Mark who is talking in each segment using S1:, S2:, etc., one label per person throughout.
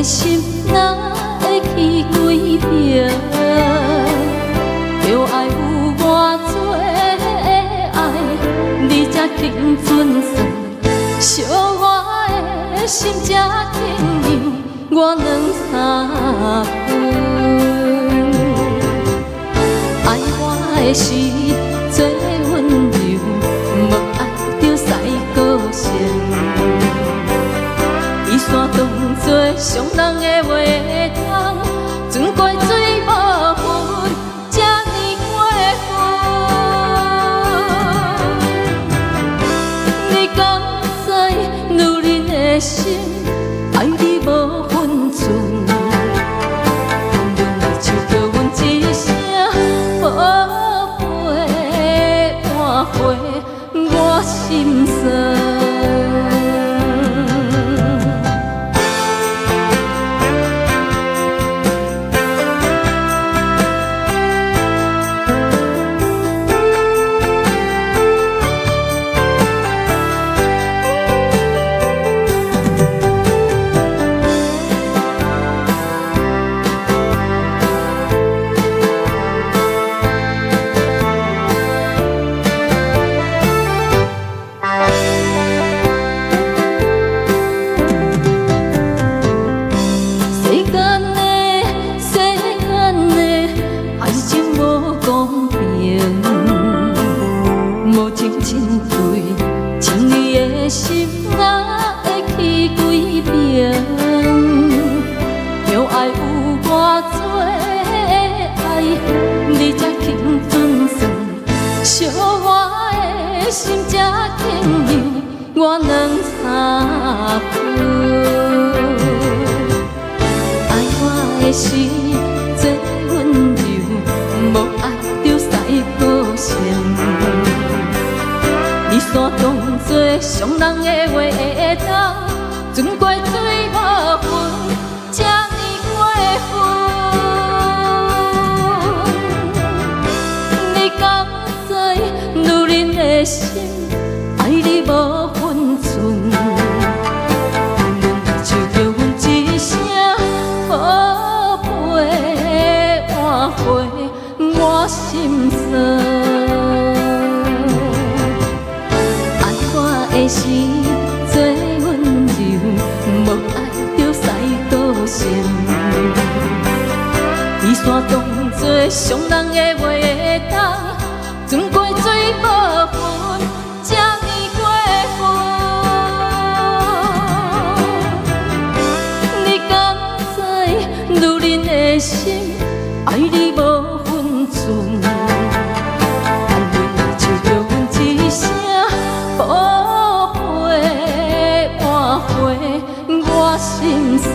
S1: 心哪会去归平？着爱有偌多爱，你才肯准算惜我的心，才肯让我两三分。爱我的是最温柔，无爱着使高声。伊山当作伤人的话筒，船过水无分，这呢过分。你敢知女人的心，爱你无分寸？但阮就叫阮一声宝贝，换回我心酸。无情针对情义的心，哪会去归平？着爱有偌多爱，你才肯准算惜我的心，才肯让我两三分。爱我的是最温柔，无爱着使高声。你山当作伤人的话筒，船过水无分，这呢过分。你敢知女人的心，爱你无分寸？就叫阮一声宝贝，换回我心酸。是最温柔，无爱着使高声。伊山当作伤人的话筒，船过水无分，这呢过分。你敢知女人的心，爱你无分寸？但阮就叫阮一声宝贝，换回我心酸。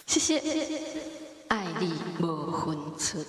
S1: 谢谢，爱你无分寸。